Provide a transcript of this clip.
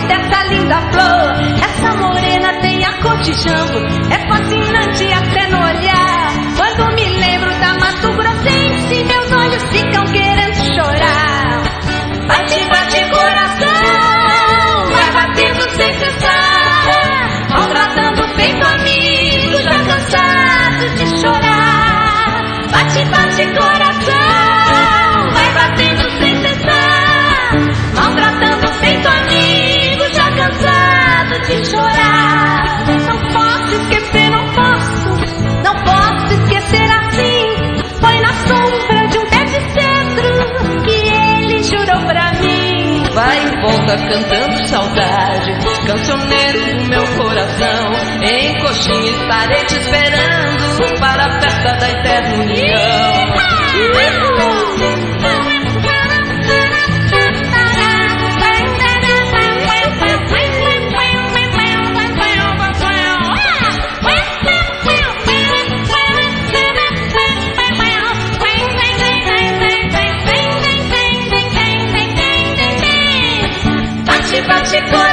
dessa linda flor. Essa morena tem a cor de jambo, é fascinante até no olhar. Quando me lembro da Mato Grossense, meus olhos ficam querendo chorar. Bate, bate coração, vai batendo sem cessar, maltratando feito amigo, já cansado de chorar. Bate, bate coração, vai batendo sem cessar, maltratando feito amigo, já cansado de chorar. Não posso esquecer, não posso esquecer assim. Foi na sombra de um pé de cedro que ele jurou pra mim. Vai e volta cantando saudade, cancioneiro do meu coração. Em Coxinha estarei te esperando para a festa da eterna união. Bate, bate coração.